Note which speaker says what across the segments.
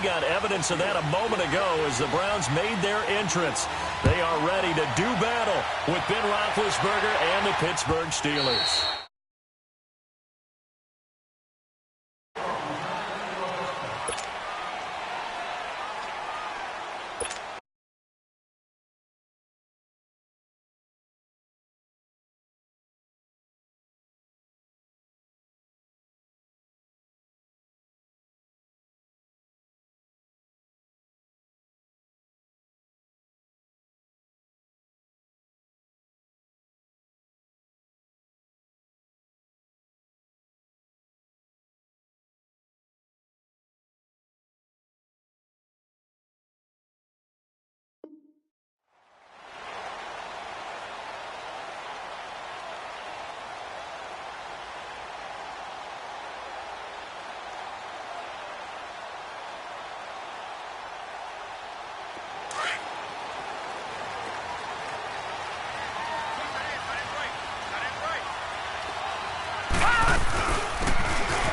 Speaker 1: got evidence of that a moment ago as the Browns made their entrance. They are ready to do battle with Ben Roethlisberger and the Pittsburgh Steelers.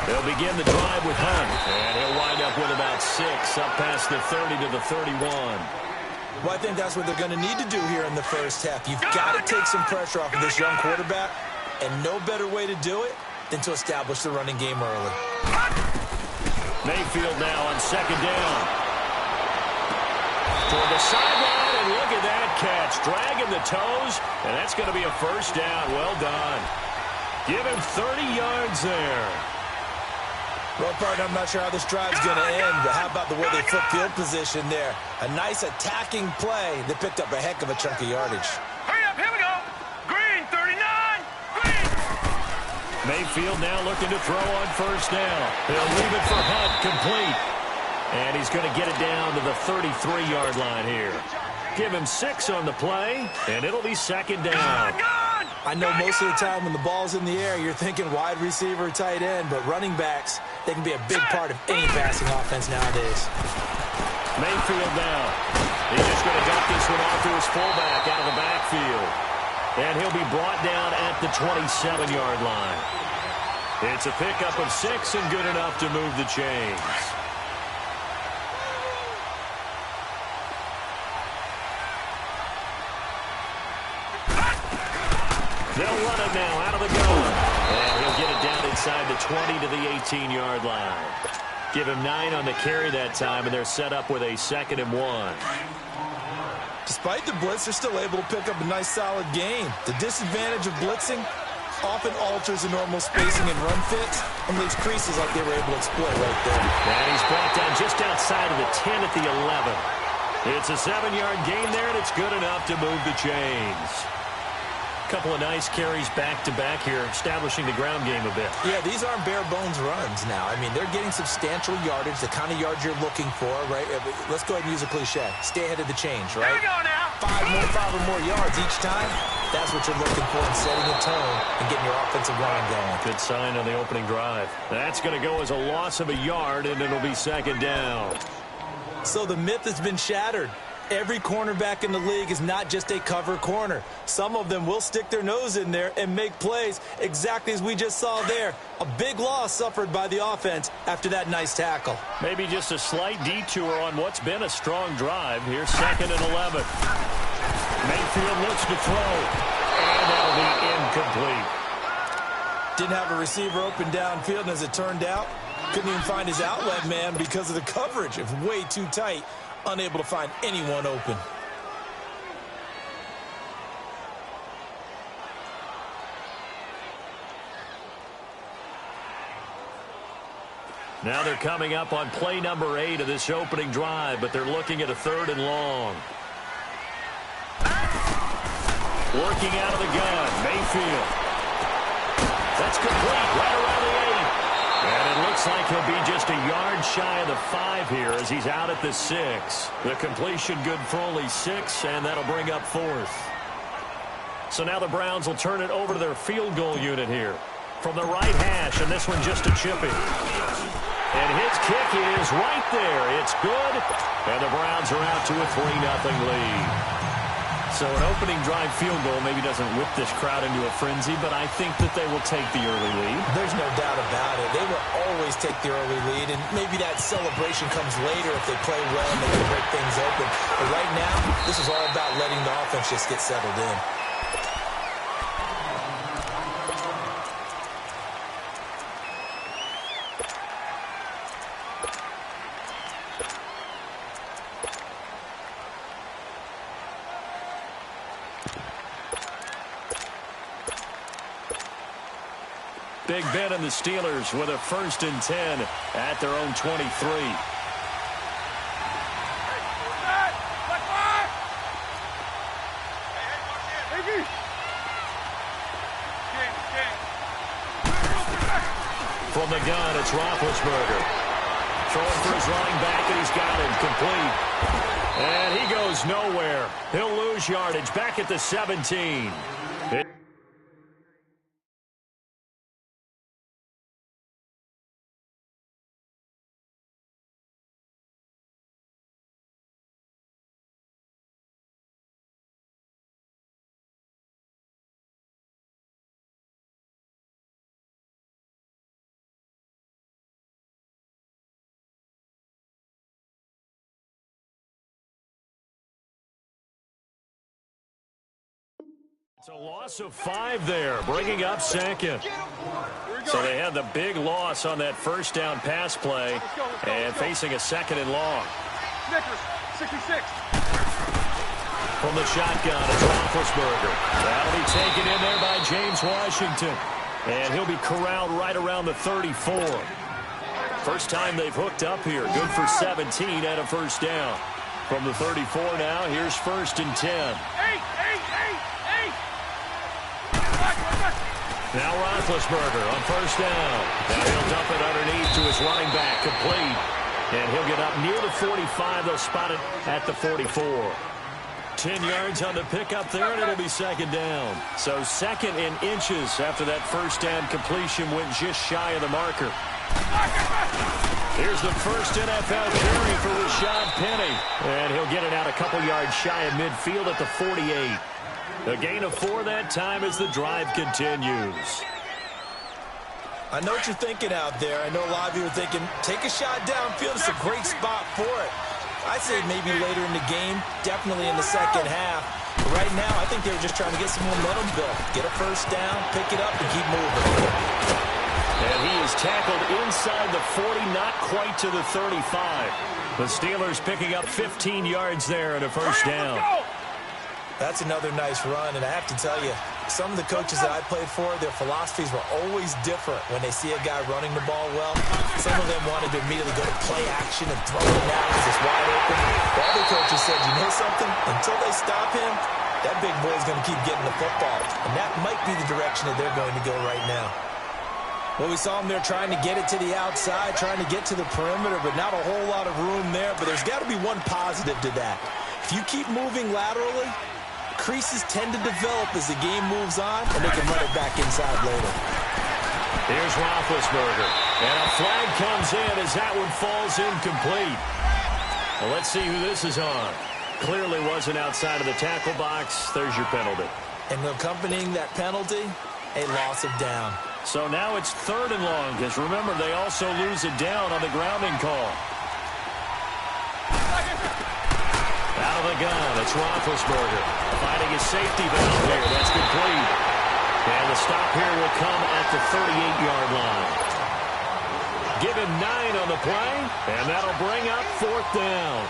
Speaker 1: They'll begin the drive with Hunt, and he'll wind up with about 6, up past the 30 to the 31.
Speaker 2: Well, I think that's what they're going to need to do here in the first half. You've got to take some pressure off of this young quarterback, and no better way to do it than to establish the running game early.
Speaker 1: Mayfield now on second down. Toward the sideline, and look at that catch. Dragging the toes, and that's going to be a first down. Well done. Give him 30 yards there.
Speaker 2: Well, partner, I'm not sure how this drive's going to end, but how about the way they flip field position there? A nice attacking play that picked up a heck of a chunk of yardage.
Speaker 3: Hurry up, here we go. Green, 39. Green.
Speaker 1: Mayfield now looking to throw on first down. He'll leave it for Hunt, complete. And he's going to get it down to the 33-yard line here. Give him 6 on the play, and it'll be second down.
Speaker 2: I know most of the time when the ball's in the air, you're thinking wide receiver, tight end, but running backs, they can be a big part of any passing offense nowadays.
Speaker 1: Mayfield now. He's just going to dump this one off to his fullback out of the backfield. And he'll be brought down at the 27-yard line. It's a pickup of 6 and good enough to move the chains. They'll run it now out of the gun. And he'll get it down inside the 20 to the 18-yard line. Give him 9 on the carry that time, and they're set up with a 2nd and 1.
Speaker 2: Despite the blitz, they're still able to pick up a nice, solid gain. The disadvantage of blitzing often alters the normal spacing and run fits and leaves creases like they were able to exploit right there.
Speaker 1: And he's brought down just outside of the 10 at the 11. It's a 7-yard gain there, and it's good enough to move the chains. Couple of nice carries back-to-back here, establishing the ground game a bit.
Speaker 2: Yeah, these aren't bare-bones runs now. I mean, they're getting substantial yardage, the kind of yards you're looking for, right? Let's go ahead and use a cliche. Stay ahead of the change, right?
Speaker 3: Here we go now.
Speaker 2: 5 or more yards each time. That's what you're looking for in setting a tone and getting your offensive line going.
Speaker 1: Good sign on the opening drive. That's going to go as a loss of a yard, and it'll be second down.
Speaker 2: So the myth has been shattered. Every cornerback in the league is not just a cover corner. Some of them will stick their nose in there and make plays exactly as we just saw there. A big loss suffered by the offense after that nice tackle.
Speaker 1: Maybe just a slight detour on what's been a strong drive. Here's 2nd and 11. Mayfield looks to throw, and that'll be incomplete.
Speaker 2: Didn't have a receiver open downfield, and as it turned out, couldn't even find his outlet man because of the coverage. It was way too tight. Unable to find anyone open.
Speaker 1: Now they're coming up on play number 8 of this opening drive, but they're looking at a 3rd and long. Working out of the gun, Mayfield. That's complete, right around the 8. And it looks like he'll be just a yard shy of the 5 here as he's out at the 6. The completion good for only 6, and that'll bring up 4th. So now the Browns will turn it over to their field goal unit here. From the right hash, and this one just a chipping. And his kick is right there. It's good, and the Browns are out to a 3-0 lead. So an opening drive field goal maybe doesn't whip this crowd into a frenzy, but I think that they will take the early lead.
Speaker 2: There's no doubt about it. They will always take the early lead, and maybe that celebration comes later if they play well and they can break things open. But right now, this is all about letting the offense just get settled in.
Speaker 1: Big Ben and the Steelers with a 1st and 10 at their own 23. From the gun, it's Roethlisberger. Throwing for his running back, and he's got it complete. And he goes nowhere. He'll lose yardage back at the 17. It's a loss of 5 there, bringing up 2nd. So they had the big loss on that 1st down pass play and facing a 2nd and long.
Speaker 3: 66.
Speaker 1: From the shotgun, it's Roethlisberger. That'll be taken in there by James Washington. And he'll be corralled right around the 34. First time they've hooked up here. Good for 17 and a 1st down. From the 34 now, here's 1st and 10. Now Roethlisberger on 1st down. Now he'll dump it underneath to his running back, complete. And he'll get up near the 45. They'll spot it at the 44. 10 yards on the pickup there, and it'll be 2nd down. So 2nd in inches after that 1st down completion went just shy of the marker. Here's the first NFL carry for Rashad Penny. And he'll get it out a couple yards shy of midfield at the 48. A gain of 4 that time as the drive continues.
Speaker 2: I know what you're thinking out there. I know a lot of you are thinking, take a shot downfield. It's a great spot for it. I'd say maybe later in the game, definitely in the 2nd half. But right now, I think they were just trying to get some momentum built. Get a 1st down, pick it up, and keep moving.
Speaker 1: And he is tackled inside the 40, not quite to the 35. The Steelers picking up 15 yards there and a 1st down.
Speaker 2: That's another nice run, and I have to tell you, some of the coaches that I played for, their philosophies were always different when they see a guy running the ball well. Some of them wanted to immediately go to play action and throw it now because it's wide open. The other coaches said, you know something? Until they stop him, that big boy's going to keep getting the football, and that might be the direction that they're going to go right now. Well, we saw them there trying to get it to the outside, trying to get to the perimeter, but not a whole lot of room there. But there's got to be one positive to that. If you keep moving laterally, creases tend to develop as the game moves on, and they can run it back inside later.
Speaker 1: Here's Roethlisberger. And a flag comes in as that one falls incomplete. Well, let's see who this is on. Clearly wasn't outside of the tackle box. There's your penalty.
Speaker 2: And accompanying that penalty, a loss of down.
Speaker 1: So now it's 3rd and long, because remember, they also lose it down on the grounding call. Out of the gun, it's Roethlisberger. Finding his safety valve here. That's complete. And the stop here will come at the 38-yard line. Give him 9 on the play, and that'll bring up 4th down.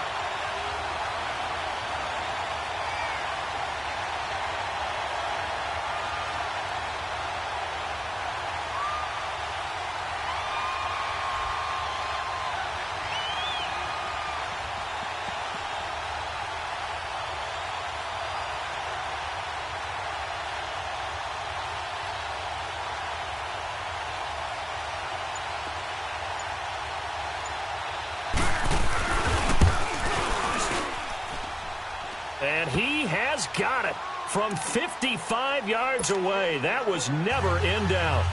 Speaker 1: And he has got it from 55 yards away. That was never in doubt.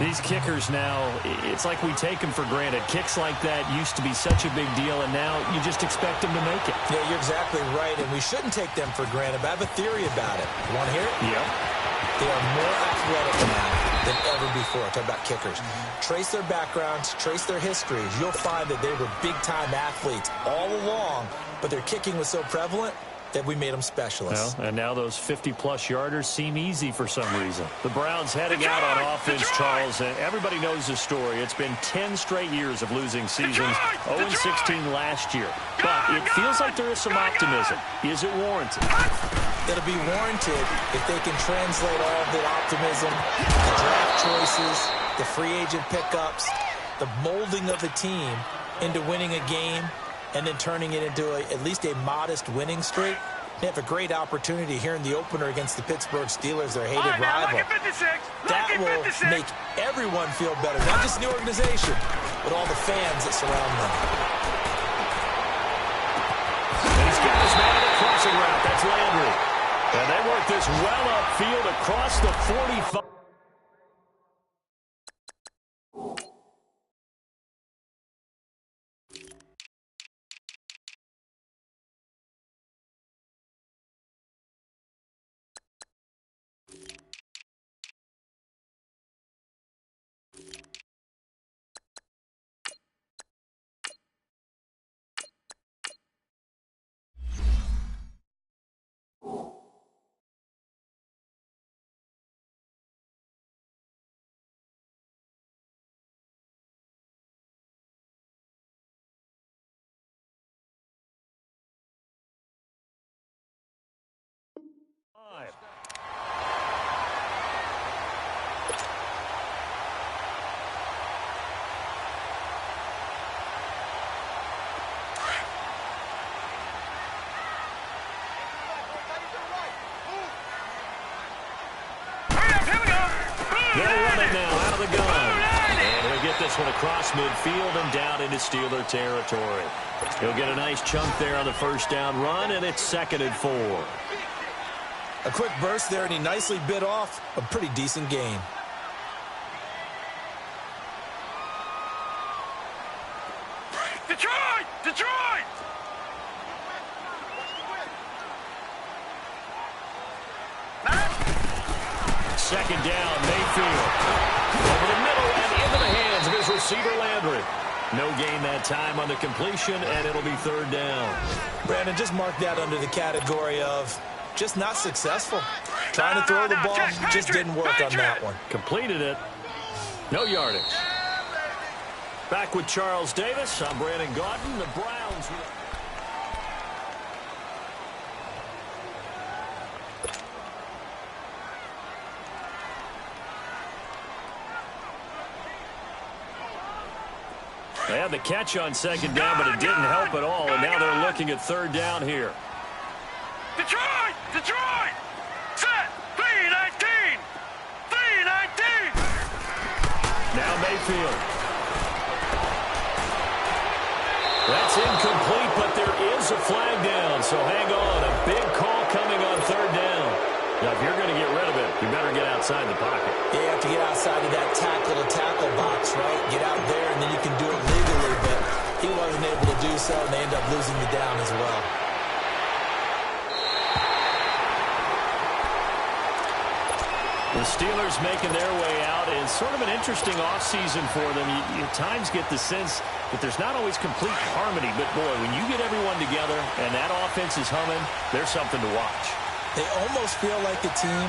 Speaker 1: These kickers now, it's like we take them for granted. Kicks like that used to be such a big deal, and now you just expect them to make it.
Speaker 2: Yeah, you're exactly right, and we shouldn't take them for granted. But I have a theory about it. You want to hear it?
Speaker 1: Yep.
Speaker 2: They are more athletic now than ever before. Talk about kickers. Trace their backgrounds, trace their histories. You'll find that they were big-time athletes all along, but their kicking was so prevalent that we made them specialists.
Speaker 1: Well, and now those 50-plus yarders seem easy for some reason. The Browns heading out on offense, Charles, and everybody knows the story. It's been 10 straight years of losing seasons, 0-16 last year. But it feels like there is some optimism. Is it warranted?
Speaker 2: It'll be warranted if they can translate all of the optimism, the draft choices, the free agent pickups, the molding of the team into winning a game and then turning it into at least a modest winning streak. They have a great opportunity here in the opener against the Pittsburgh Steelers, their hated rival. That will make everyone feel better, not just the organization, but all the fans that surround them.
Speaker 1: And he's got his man in the crossing route. That's Landry. And they work this well upfield across the 45. They'll run it now out of the gun. And he'll get this one across midfield and down into Steeler territory. He'll get a nice chunk there on the first down run, and it's 2nd and 4.
Speaker 2: A quick burst there, and he nicely bit off a pretty decent gain.
Speaker 3: Detroit! Detroit!
Speaker 1: Second down, Mayfield. Over the middle and into the hands of his receiver, Landry. No gain that time on the completion, and it'll be 3rd down.
Speaker 2: Brandon, just mark that under the category of just not successful. Trying to throw the ball just didn't work on that one.
Speaker 1: Completed it. No yardage. Back with Charles Davis. I'm Brandon Gaudin. The Browns. They had the catch on 2nd down, but it didn't help at all, and now they're looking at 3rd down here.
Speaker 3: Detroit! Detroit! Set! 3-19! 3-19!
Speaker 1: Now Mayfield. That's incomplete, but there is a flag down, so hang on. A big call coming on 3rd down. Now, if you're going to get rid of it, you better get outside the pocket.
Speaker 2: Yeah, you have to get outside of that tackle-to-tackle box, right? Get out there, and then you can do it legally, but he wasn't able to do so, and they end up losing the down as well.
Speaker 1: The Steelers making their way out. It's sort of an interesting offseason for them. You at times get the sense that there's not always complete harmony, but, boy, when you get everyone together and that offense is humming, there's something to watch.
Speaker 2: They almost feel like a team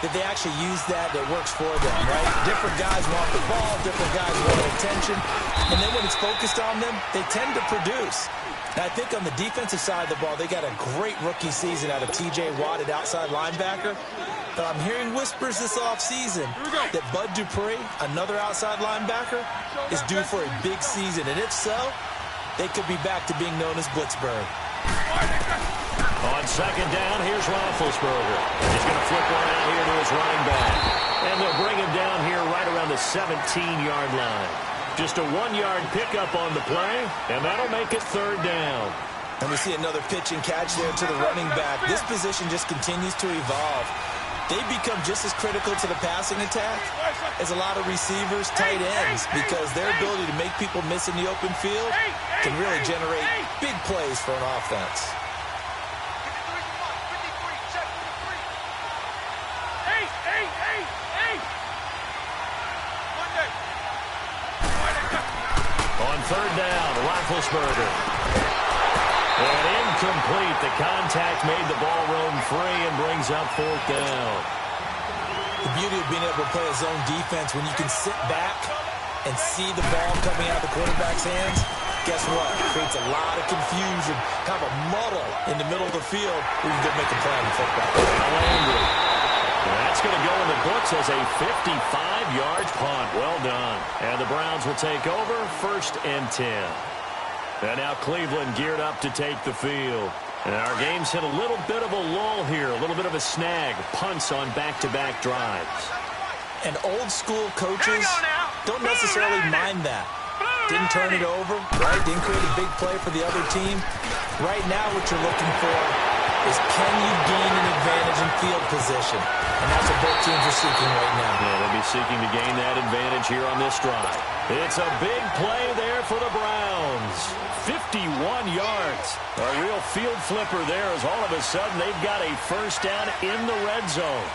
Speaker 2: that they actually use that works for them, right? Different guys want the ball, different guys want attention, and then when it's focused on them, they tend to produce. And I think on the defensive side of the ball, they got a great rookie season out of T.J. Watt at outside linebacker. But I'm hearing whispers this offseason that Bud Dupree, another outside linebacker, is due for a big season. And if so, they could be back to being known as Blitzburg.
Speaker 1: On 2nd down, here's Roethlisberger. He's going to flip one out here to his running back. And they'll bring him down here right around the 17-yard line. Just a 1-yard pickup on the play, and that'll make it 3rd down.
Speaker 2: And we see another pitch and catch there to the running back. This position just continues to evolve. they become just as critical to the passing attack as a lot of receivers, tight ends, because their ability to make people miss in the open field can really generate big plays for an offense.
Speaker 1: On third down, Roethlisberger. And incomplete. The contact made the ball roam free and brings up fourth down.
Speaker 2: The beauty of being able to play a zone defense when you can sit back and see the ball coming out of the quarterback's hands, guess what? It creates a lot of confusion, kind of a muddle in the middle of the field where you can go make a play on the football.
Speaker 1: Landry. That's going to go in the books as a 55-yard punt. Well done. And the Browns will take over, 1st and 10. And now Cleveland geared up to take the field. And our game's hit a little bit of a lull here, a little bit of a snag. Punts on back-to-back drives.
Speaker 2: And old-school coaches don't necessarily mind that. Didn't turn it over, right? Didn't create a big play for the other team. Right now what you're looking for is can you gain an advantage in field position? And that's what both teams are seeking right now.
Speaker 1: Yeah, they'll be seeking to gain that advantage here on this drive. It's a big play there for the Browns. 51 yards. A real field flipper there as all of a sudden they've got a first down in the red zone.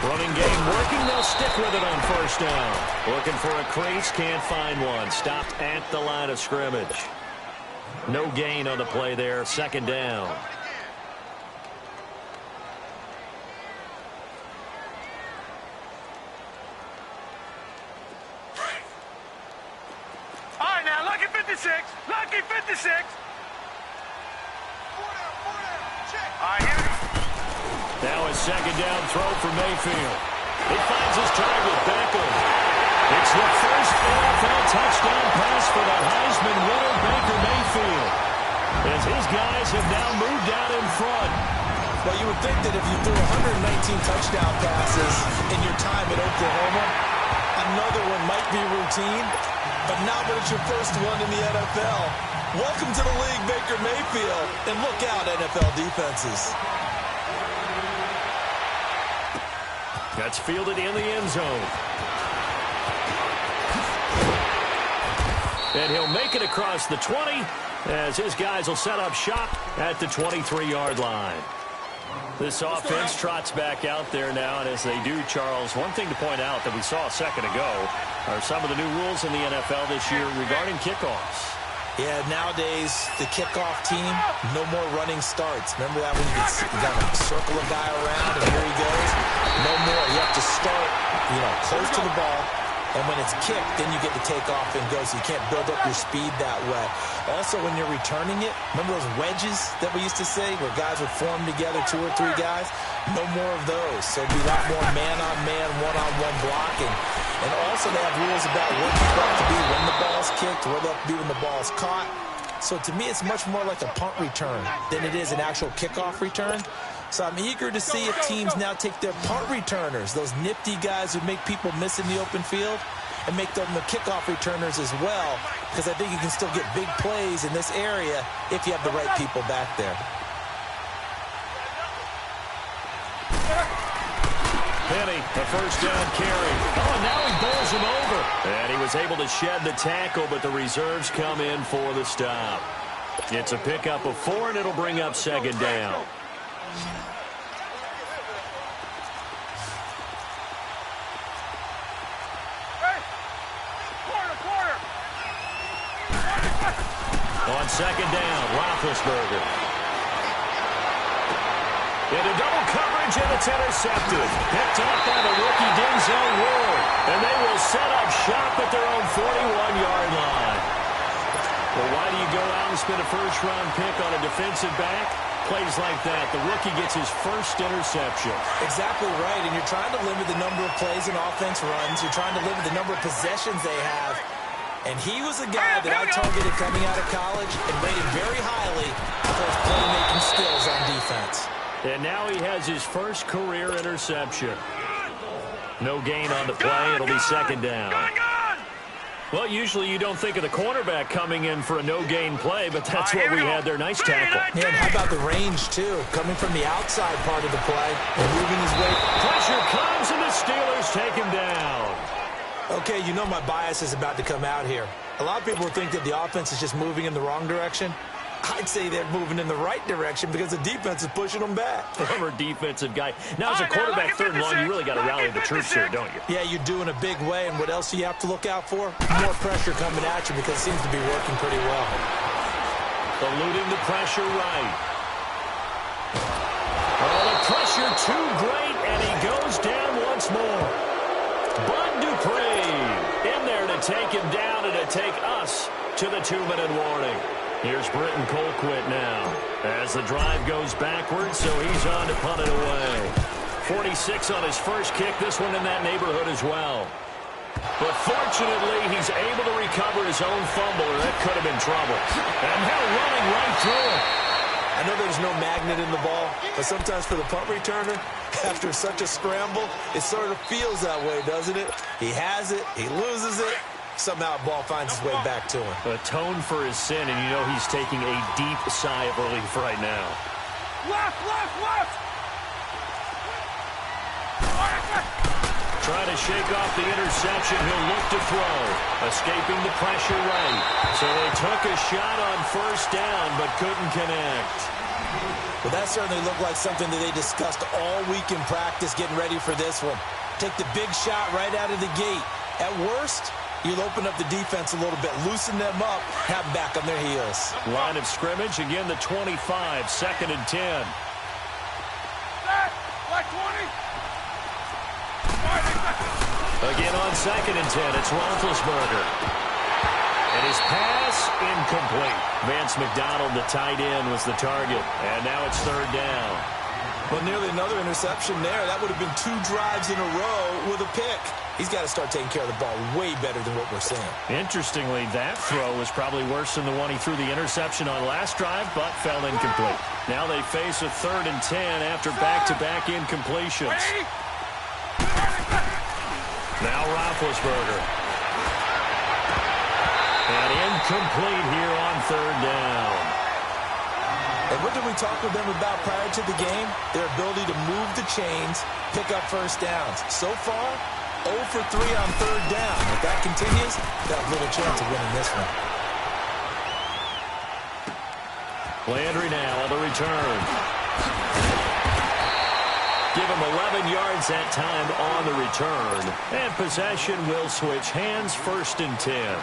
Speaker 1: Running game working. They'll stick with it on first down. Looking for a crease. Can't find one. Stopped at the line of scrimmage. No gain on the play there. 2nd down.
Speaker 3: All right, now, lucky 56. Lucky 56. All right, here we go.
Speaker 1: Now a 2nd down throw for Mayfield. He finds his target, Beckham. It's the first NFL touchdown pass for the Heisman winner, Baker Mayfield, as his guys have now moved out in front.
Speaker 2: Well, you would think that if you threw 119 touchdown passes in your time at Oklahoma, another one might be routine, but not when it's your first one in the NFL. Welcome to the league, Baker Mayfield, and look out, NFL defenses.
Speaker 1: That's fielded in the end zone. And he'll make it across the 20 as his guys will set up shop at the 23-yard line. This offense trots back out there now, and as they do, Charles, one thing to point out that we saw a second ago are some of the new rules in the NFL this year regarding kickoffs.
Speaker 2: Yeah, nowadays, the kickoff team, no more running starts. Remember that when you got to circle a guy around and here he goes? No more. You have to start, close to the ball. And when it's kicked, then you get to take off and go, so you can't build up your speed that way. Also, when you're returning it, remember those wedges that we used to say where guys would form together, 2 or 3 guys? No more of those. So it'll be a lot more man-on-man, one-on-one blocking. And also they have rules about where you have to be when the ball's kicked, where they have to be when the ball's caught. So to me, it's much more like a punt return than it is an actual kickoff return. So I'm eager to see if teams now take their punt returners, those nifty guys who make people miss in the open field, and make them the kickoff returners as well, because I think you can still get big plays in this area if you have the right people back there.
Speaker 1: Penny, the first down carry. Oh, now he bowls him over. And he was able to shed the tackle, but the reserves come in for the stop. It's a pickup of 4, and it'll bring up 2nd down. On 2nd down, Roethlisberger. Into double coverage, and it's intercepted. Picked up by the rookie Denzel Ward. And they will set up shop at their own 41-yard line. Well, why do you go out and spend a first-round pick on a defensive back? Plays like that, the rookie gets his first interception.
Speaker 2: Exactly right, and you're trying to limit the number of plays and offense runs. You're trying to limit the number of possessions they have. And he was a guy that I targeted coming out of college and rated very highly for his playmaking skills on defense.
Speaker 1: And now he has his first career interception. No gain on the play. It'll be 2nd down. Well, usually you don't think of the cornerback coming in for a no-gain play, but that's what we had there. Nice tackle.
Speaker 2: Yeah, and how about the range, too? Coming from the outside part of the play and moving his way.
Speaker 1: Pressure comes, and the Steelers take him down.
Speaker 2: Okay, you know my bias is about to come out here. A lot of people think that the offense is just moving in the wrong direction. I'd say they're moving in the right direction because the defense is pushing them back.
Speaker 1: Former defensive guy. Now, as a quarterback, third and long, you really got to rally the troops here, don't you?
Speaker 2: Yeah, you do in a big way. And what else do you have to look out for? More pressure coming at you because it seems to be working pretty well.
Speaker 1: Eluding the pressure right. Oh, the pressure too great, and he goes down once more. Bud Dupree in there to take him down and to take us to the 2-minute warning. Here's Britton Colquitt now as the drive goes backwards, so he's on to punt it away. 46 on his first kick, this one in that neighborhood as well. But fortunately, he's able to recover his own fumble, or that could have been trouble. And now running right through it.
Speaker 2: I know there's no magnet in the ball, but sometimes for the punt returner, after such a scramble, it sort of feels that way, doesn't it? He has it, he loses it. Somehow the ball finds its way back to him.
Speaker 1: Atone for his sin, and you know he's taking a deep sigh of relief right now.
Speaker 3: Left, left, left!
Speaker 1: Trying to shake off the interception. He'll look to throw. Escaping the pressure right. So they took a shot on first down, but couldn't connect.
Speaker 2: Well, that certainly looked like something that they discussed all week in practice getting ready for this one. Take the big shot right out of the gate. At worst, you'll open up the defense a little bit, loosen them up, have them back on their heels.
Speaker 1: Line of scrimmage, again the 25, 2nd and 10.
Speaker 3: Like 20.
Speaker 1: Again on 2nd and 10, it's Roethlisberger. And his pass incomplete. Vance McDonald, the tight end, was the target. And now it's 3rd down.
Speaker 2: Well, nearly another interception there. That would have been 2 drives in a row with a pick. He's got to start taking care of the ball way better than what we're seeing.
Speaker 1: Interestingly, that throw was probably worse than the one he threw the interception on last drive, but fell incomplete. Now they face a 3rd and 10 after back-to-back incompletions. Now Roethlisberger. And incomplete here on 3rd down.
Speaker 2: And what did we talk with them about prior to the game? Their ability to move the chains, pick up first downs. So far, 0 for 3 on 3rd down. If that continues, they'll have little chance of winning this one.
Speaker 1: Landry now on the return. Give him 11 yards that time on the return. And possession will switch hands, 1st and 10.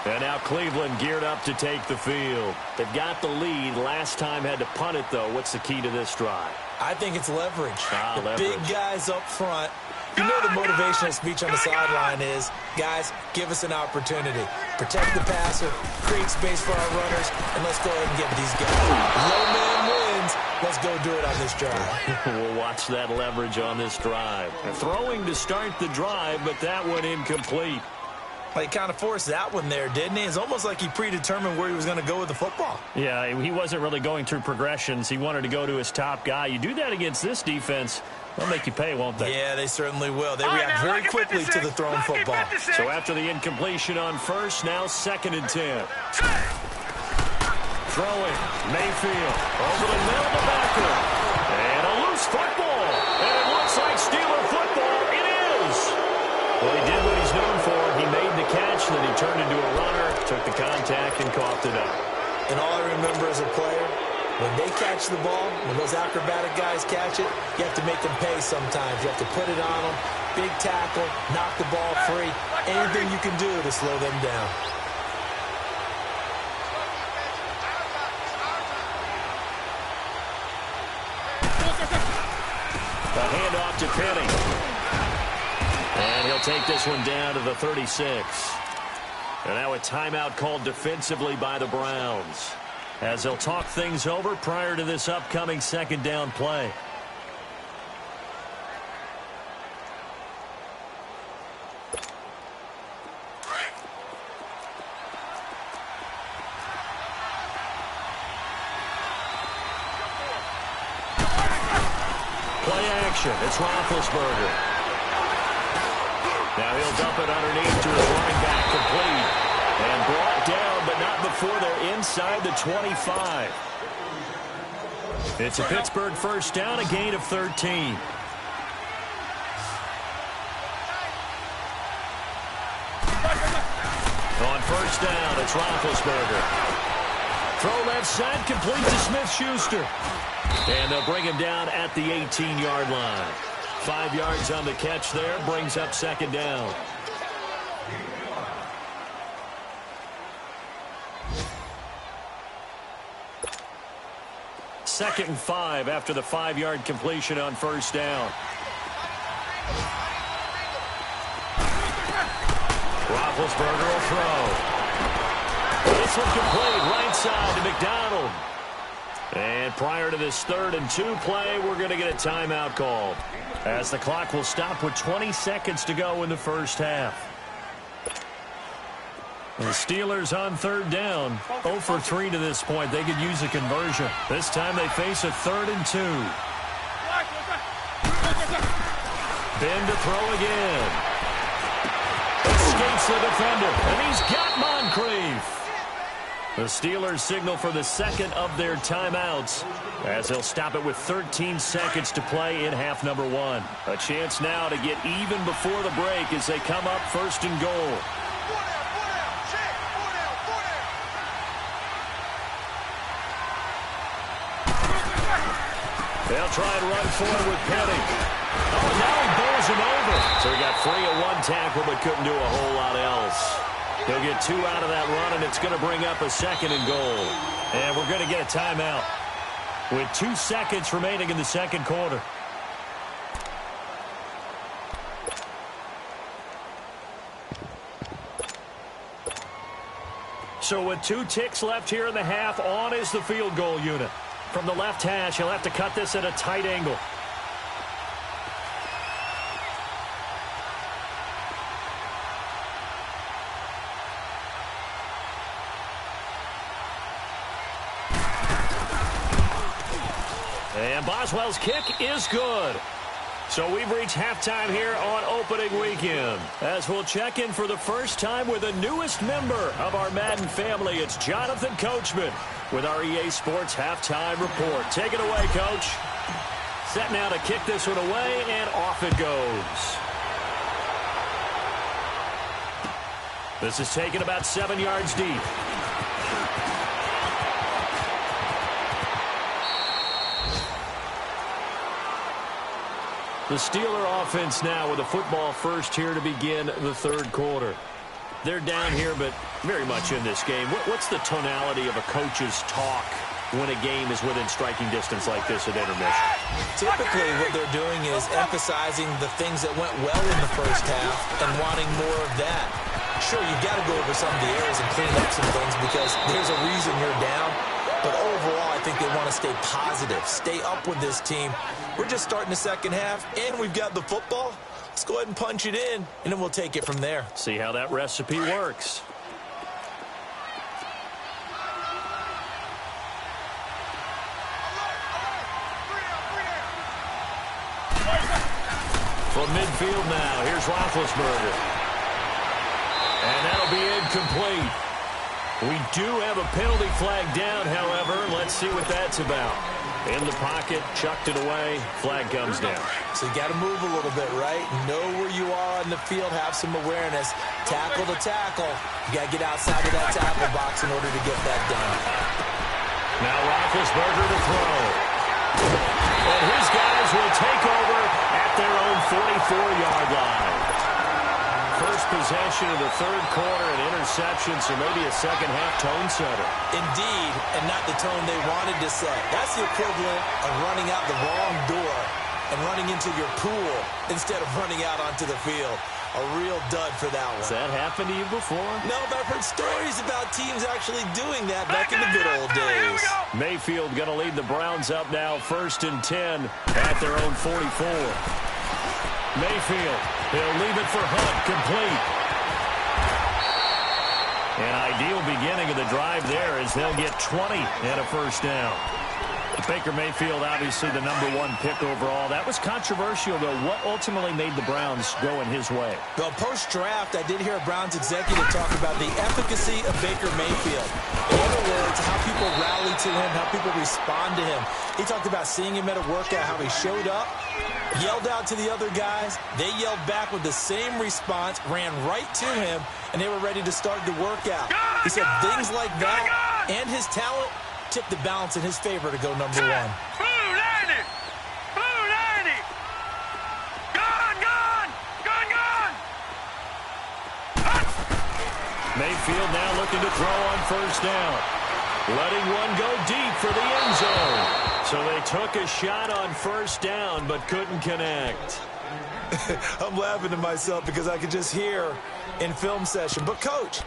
Speaker 1: And now Cleveland geared up to take the field. They've got the lead. Last time had to punt it, though. What's the key to this drive?
Speaker 2: I think it's leverage. The
Speaker 1: leverage.
Speaker 2: Big guys up front. You know the motivational speech on the sideline is, guys, give us an opportunity. Protect the passer, create space for our runners, and let's go ahead and get these guys. Low man wins. Let's go do it on this drive.
Speaker 1: We'll watch that leverage on this drive. Throwing to start the drive, but that one incomplete.
Speaker 2: Well, he kind of forced that one there, didn't he? It's almost like he predetermined where he was going to go with the football.
Speaker 1: Yeah, he wasn't really going through progressions. He wanted to go to his top guy. You do that against this defense, they'll make you pay, won't they?
Speaker 2: Yeah, they certainly will. They react very quickly to the thrown football.
Speaker 1: So after the incompletion on first, now 2nd and 10. Throwing, Mayfield, over the middle of the backer. And a loose football. And it looks like Steeler football. It is. Well, he did what he's known for. He made the catch, then he turned into a runner, took the contact, and coughed it up.
Speaker 2: And all I remember as a player, when they catch the ball, when those acrobatic guys catch it, you have to make them pay sometimes. You have to put it on them, big tackle, knock the ball free, anything you can do to slow them down.
Speaker 1: A handoff to Penny. And he'll take this one down to the 36. And now a timeout called defensively by the Browns, as they'll talk things over prior to this upcoming 2nd down play. Play action. It's Roethlisberger. Now he'll dump it underneath to his running back, complete. inside the 25. It's a Pittsburgh first down, a gain of 13. On first down, it's Roethlisberger. Throw left side, complete to Smith-Schuster. And they'll bring him down at the 18-yard line. 5 yards on the catch there, brings up second down. Second and 5 after the 5-yard completion on first down. Roethlisberger will throw. This one complete, right side to McDonald. And prior to this 3rd and 2 play, we're going to get a timeout called, as the clock will stop with 20 seconds to go in the first half. The Steelers on 3rd down, 0 for 3 to this point. They could use a conversion. This time they face a 3rd and 2. Ben to throw again. Escapes the defender, and he's got Moncrief. The Steelers signal for the second of their timeouts, as they'll stop it with 13 seconds to play in half number 1. A chance now to get even before the break as they come up 1st and goal. They'll try and run forward with Penny. Oh, now he bowls him over. So he got free of 1 tackle but couldn't do a whole lot else. He'll get 2 out of that run, and it's going to bring up a 2nd and goal. And we're going to get a timeout with 2 seconds remaining in the second quarter. So with 2 ticks left here in the half, on is the field goal unit. From the left hash, he'll have to cut this at a tight angle. And Boswell's kick is good. So we've reached halftime here on opening weekend, as we'll check in for the first time with the newest member of our Madden family. It's Jonathan Coachman with our EA Sports Halftime Report. Take it away, Coach. Set now to kick this one away, and off it goes. This is taken about 7 yards deep. The Steeler offense now with a football first here to begin the 3rd quarter. They're down here, but very much in this game. What's the tonality of a coach's talk when a game is within striking distance like this at intermission?
Speaker 2: Typically, what they're doing is emphasizing the things that went well in the first half and wanting more of that. Sure, you've got to go over some of the errors and clean up some things because there's a reason you're down. But overall, I think they want to stay positive, stay up with this team. We're just starting the second half, and we've got the football. Let's go ahead and punch it in, and then we'll take it from there.
Speaker 1: See how that recipe works. From midfield now, here's Roethlisberger. And that'll be incomplete. We do have a penalty flag down, however. Let's see what that's about. In the pocket, chucked it away, flag comes down.
Speaker 2: So you got to move a little bit, right? Know where you are on the field, have some awareness. Tackle to tackle. You got to get outside of that tackle box in order to get that done.
Speaker 1: Now Roethlisberger to throw. And his guys will take over at their own 44-yard line. First possession of the 3rd quarter, an interception, so maybe a second-half tone setter.
Speaker 2: Indeed, and not the tone they wanted to set. That's the equivalent of running out the wrong door and running into your pool instead of running out onto the field. A real dud for that one.
Speaker 1: Has that happened to you before?
Speaker 2: No, but I've heard stories about teams actually doing that back in the good old days.
Speaker 1: Mayfield going to lead the Browns up now, 1st and 10 at their own 44. Mayfield, he'll leave it for Hunt, complete. An ideal beginning of the drive there as they'll get 20 and a first down. Baker Mayfield, obviously the #1 pick overall. That was controversial, though. What ultimately made the Browns go in his way?
Speaker 2: Well, post-draft, I did hear a Browns executive talk about the efficacy of Baker Mayfield. In other words, how people rally to him, how people respond to him. He talked about seeing him at a workout, how he showed up, yelled out to the other guys. They yelled back with the same response, ran right to him, and they were ready to start the workout. He said things like that and his talent tipped the balance in his favor to go #1.
Speaker 3: Blue 90! Blue 90! Gone!
Speaker 1: Mayfield now looking to throw on first down. Letting one go deep for the end zone. So they took a shot on first down but couldn't connect.
Speaker 2: I'm laughing to myself because I could just hear in film session. But, Coach,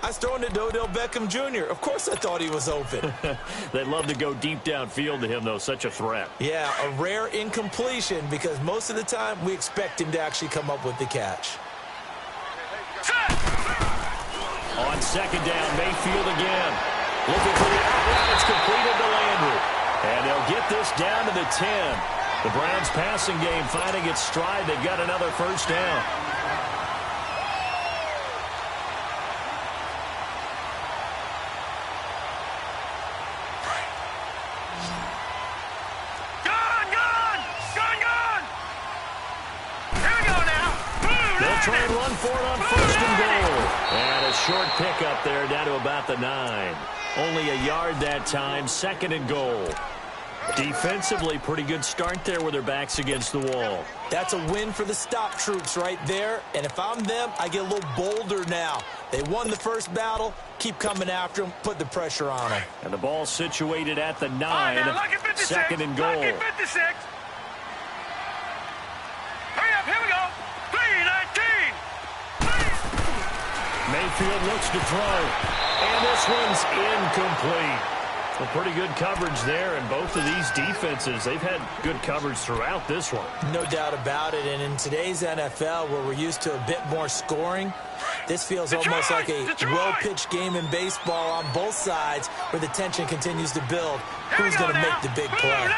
Speaker 2: I was throwing to Odell Beckham Jr. Of course I thought he was open.
Speaker 1: They love to go deep downfield to him, though. Such a threat.
Speaker 2: Yeah, a rare incompletion because most of the time we expect him to actually come up with the catch.
Speaker 1: On second down, Mayfield again. Looking for the outright. It's completed to Landry. And they'll get this down to the 10. The Browns passing game finding its stride. They've got another first down. Try and run for it on first and goal. And a short pickup there down to about the 9. Only a yard that time, second and goal. Defensively, pretty good start there with their backs against the wall.
Speaker 2: That's a win for the stop troops right there. And if I'm them, I get a little bolder now. They won the first battle. Keep coming after them. Put the pressure on them.
Speaker 1: And the ball situated at the 9. Second and goal.
Speaker 3: Hurry up, here we go. 3-19.
Speaker 1: Mayfield looks to throw. And this one's incomplete. Well, pretty good coverage there, and both of these defenses, they've had good coverage throughout this one.
Speaker 2: No doubt about it, and in today's NFL, where we're used to a bit more scoring, this feels almost like a well-pitched game in baseball on both sides, where the tension continues to build. Who's going to make the big play?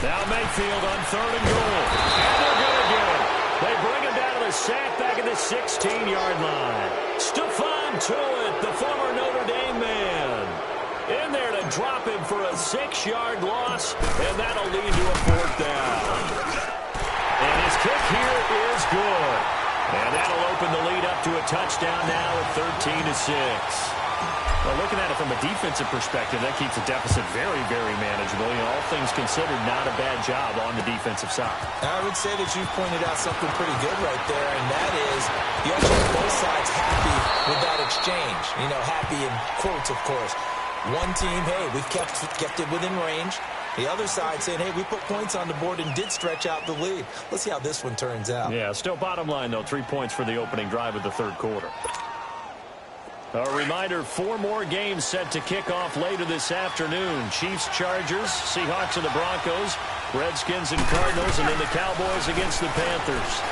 Speaker 1: Now Mayfield on third and goal. And they're going to get it. They bring him down to the sack back at the 16-yard line. Stephon Tuitt, the former Notre Dame man, in there to drop him for a 6-yard loss, and that'll lead to a fourth down. And his kick here is good. And that'll open the lead up to a touchdown now at 13-6. Well, looking at it from a defensive perspective, that keeps the deficit very, very manageable. You know, all things considered, not a bad job on the defensive side.
Speaker 2: I would say that you've pointed out something pretty good right there, and that is you actually have both sides happy with that exchange. You know, happy in quotes, of course. One team, hey, we've kept it within range. The other side saying, hey, we put points on the board and did stretch out the lead. Let's see how this one turns out.
Speaker 1: Yeah, still bottom line, though, 3 points for the opening drive of the third quarter. A reminder, 4 more games set to kick off later this afternoon. Chiefs, Chargers, Seahawks and the Broncos, Redskins and Cardinals, and then the Cowboys against the Panthers.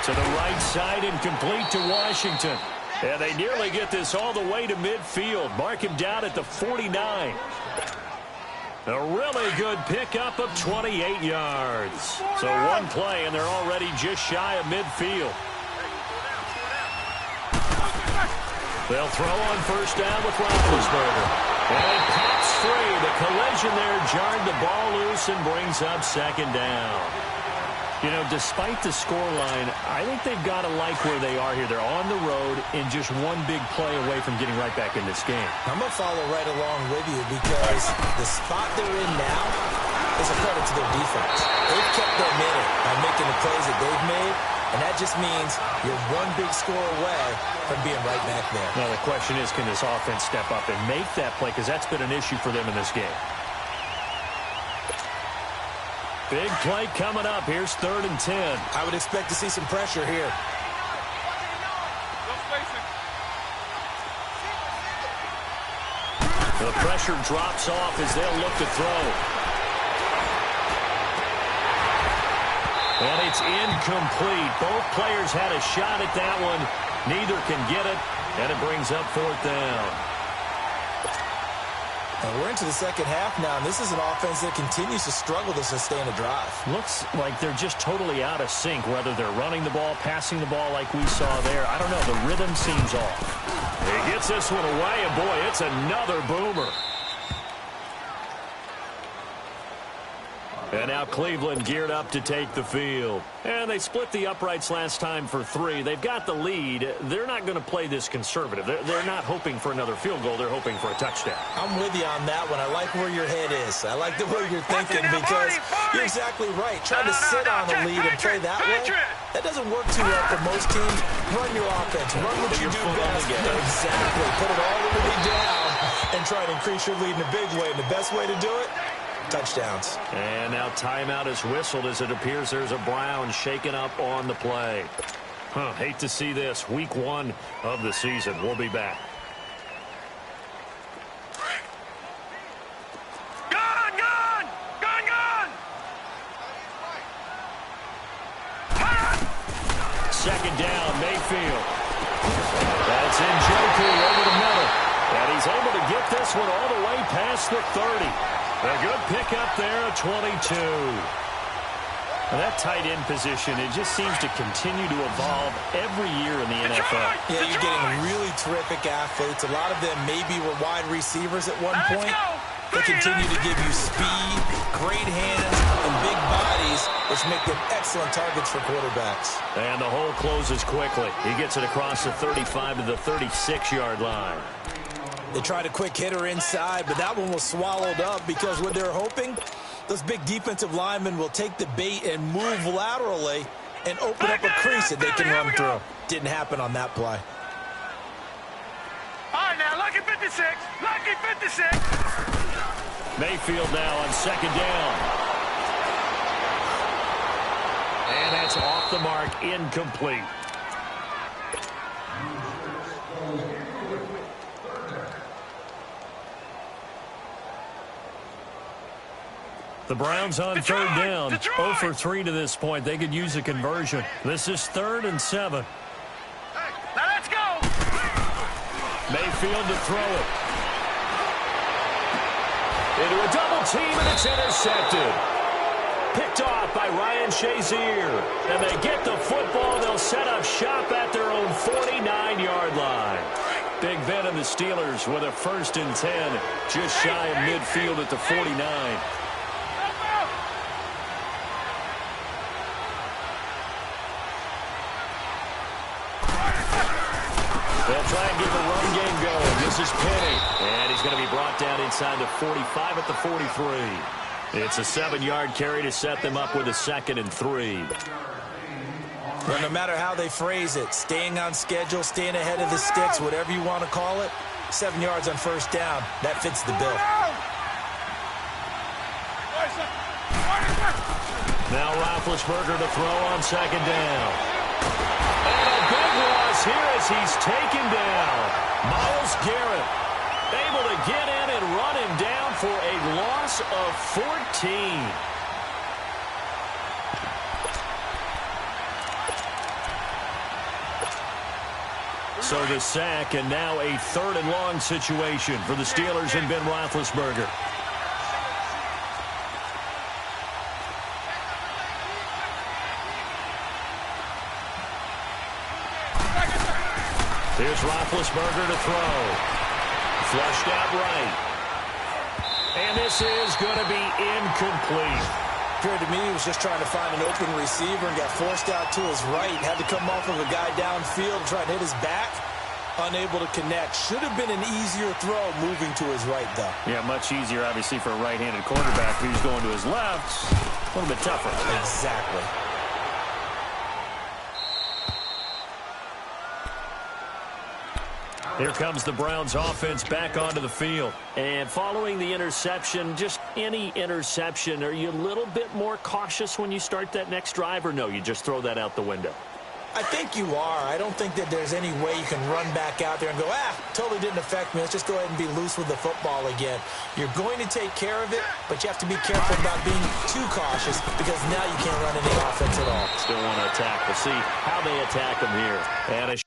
Speaker 1: To the right side and complete to Washington. And they nearly get this all the way to midfield. Mark him down at the 49. A really good pickup of 28 yards. So one play, and they're already just shy of midfield. They'll throw on first down with Roethlisberger. And it pops free. The collision there jarred the ball loose and brings up second down. You know, despite the scoreline, I think they've got to like where they are here. They're on the road and just one big play away from getting right back in this game.
Speaker 2: I'm going to follow right along with you because the spot they're in now is a credit to their defense. They've kept their minute by making the plays that they've made, and that just means you're one big score away from being right back there.
Speaker 1: Now, the question is, can this offense step up and make that play? Because that's been an issue for them in this game. Big play coming up. Here's 3rd and 10.
Speaker 2: I would expect to see some pressure here.
Speaker 1: The pressure drops off as they'll look to throw. And it's incomplete. Both players had a shot at that one. Neither can get it, and it brings up 4th down.
Speaker 2: And we're into the second half now, and this is an offense that continues to struggle to sustain a drive.
Speaker 1: Looks like they're just totally out of sync, whether they're running the ball, passing the ball like we saw there. I don't know. The rhythm seems off. He gets this one away, and boy, it's another boomer. And now Cleveland geared up to take the field. And they split the uprights last time for 3. They've got the lead. They're not going to play this conservative. They're not hoping for another field goal. They're hoping for a touchdown.
Speaker 2: I'm with you on that one. I like where your head is. I like the way you're thinking because you're exactly right. Trying to sit on the lead and play that way, that doesn't work too well for most teams. Run your offense. Run what you do best. Exactly. Put it all the way down and try to increase your lead in a big way. And the best way to do it, touchdowns.
Speaker 1: And now timeout is whistled as it appears there's a Brown shaken up on the play. Hate to see this. Week 1 of the season. We'll be back.
Speaker 3: Gun, gun! Gun, gun!
Speaker 1: Second down, Mayfield. That's Njoku over the middle. And he's able to get this one all the way past the 30. A good pickup there, a 22. And that tight end position, it just seems to continue to evolve every year in the NFL.
Speaker 2: Yeah, you're getting really terrific athletes. A lot of them maybe were wide receivers at one point. They continue to give you speed, great hands, and big bodies, which make them excellent targets for quarterbacks.
Speaker 1: And the hole closes quickly. He gets it across the 35 to the 36-yard line.
Speaker 2: They tried a quick hitter inside, but that one was swallowed up because what they're hoping, those big defensive linemen will take the bait and move laterally and open up a crease that they can run through. Didn't happen on that play.
Speaker 3: All right, now, lucky 56. Lucky 56.
Speaker 1: Mayfield now on second down. And that's off the mark, incomplete. The Browns on third down. 0 for 3 to this point. They could use a conversion. This is 3rd and 7.
Speaker 3: Now let's go.
Speaker 1: Mayfield to throw it. Into a double team, and it's intercepted. Picked off by Ryan Shazier. And they get the football. They'll set up shop at their own 49-yard line. Big Ben and the Steelers with a 1st and 10. Just shy of midfield at the 49. They'll try and get the run game going. This is Penny. And he's going to be brought down inside the 45 at the 43. It's a 7-yard carry to set them up with a 2nd and 3.
Speaker 2: Well, no matter how they phrase it, staying on schedule, staying ahead of the sticks, whatever you want to call it, 7 yards on 1st down, that fits the bill.
Speaker 1: Now Roethlisberger to throw on 2nd down. And a big loss here as he's taken down. Myles Garrett able to get in and run him down for a loss of 14. So the sack, and now a 3rd and long situation for the Steelers and Ben Roethlisberger. Here's Roethlisberger to throw. Flushed out right. And this is going to be incomplete.
Speaker 2: Appeared to me he was just trying to find an open receiver and got forced out to his right. Had to come off of a guy downfield and try and hit his back. Unable to connect. Should have been an easier throw moving to his right, though.
Speaker 1: Yeah, much easier, obviously, for a right-handed quarterback who's going to his left. A little bit tougher.
Speaker 2: Exactly.
Speaker 1: Here comes the Browns offense back onto the field. And following the interception, just any interception, are you a little bit more cautious when you start that next drive, or no, you just throw that out the window?
Speaker 2: I think you are. I don't think that there's any way you can run back out there and go, totally didn't affect me. Let's just go ahead and be loose with the football again. You're going to take care of it, but you have to be careful about being too cautious because now you can't run any offense at all.
Speaker 1: Still want to attack. We'll see how they attack them here. And a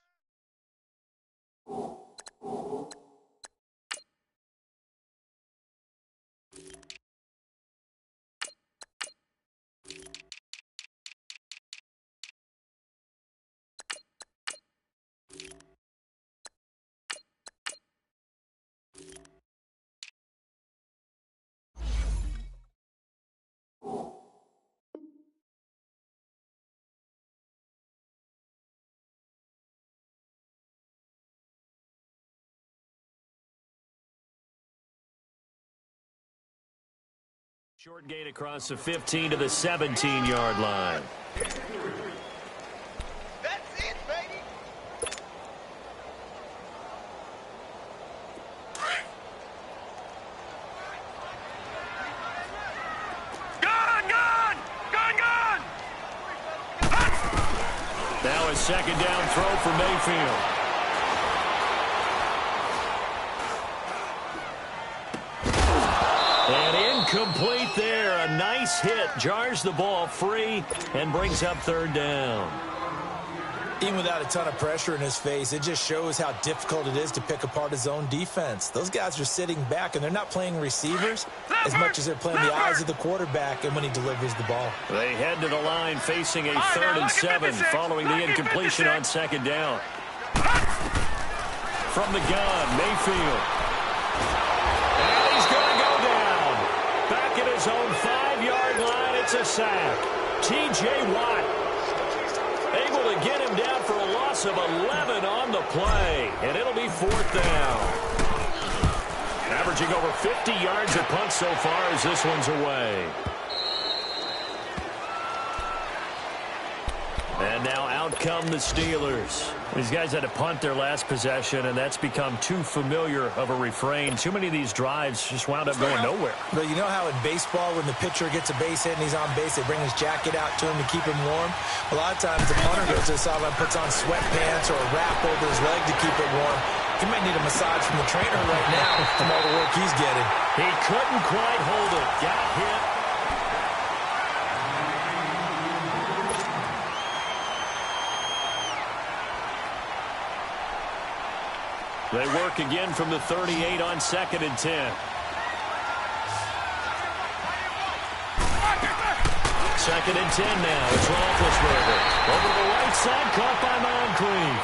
Speaker 1: Short gain across the 15 to the 17-yard line.
Speaker 3: That's it, baby. Gun!
Speaker 1: Now a second down throw for Mayfield. And incomplete there. A nice hit. Jars the ball free and brings up third down.
Speaker 2: Even without a ton of pressure in his face, it just shows how difficult it is to pick apart his own defense. Those guys are sitting back, and they're not playing receivers as much as they're playing the eyes of the quarterback and when he delivers the ball.
Speaker 1: They head to the line facing a 3rd and 7 following the incompletion on second down. From the gun, Mayfield. And he's going to go down. Back at his own 5-yard line, it's a sack. T.J. Watt able to get him down for a loss of 11 on the play, and it'll be 4th down. Averaging over 50 yards a punt so far as this one's away. And now out come the Steelers. These guys had to punt their last possession, and that's become too familiar of a refrain. Too many of these drives just wound up going nowhere.
Speaker 2: But you know how in baseball, when the pitcher gets a base hit and he's on base, they bring his jacket out to him to keep him warm? A lot of times the punter goes to the sideline, puts on sweatpants or a wrap over his leg to keep it warm. He might need a massage from the trainer right now from all the work he's getting.
Speaker 1: He couldn't quite hold it. Got hit. They work again from the 38 on 2nd and 10. 2nd and 10 now. It's Roethlisberger. Over the right side, caught by Moncrief.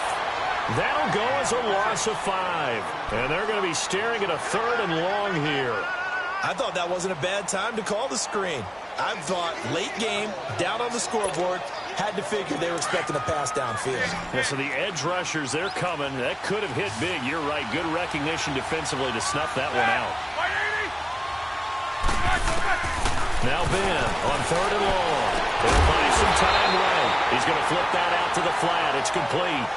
Speaker 1: That'll go as a loss of 5. And they're going to be staring at a 3rd and long here.
Speaker 2: I thought that wasn't a bad time to call the screen. I thought late game, down on the scoreboard, had to figure they were expecting a pass downfield.
Speaker 1: Yeah, so the edge rushers, they're coming. That could have hit big. You're right. Good recognition defensively to snuff that one out. Now Ben on 3rd and long. He'll buy some time right. He's going to flip that out to the flat. It's complete.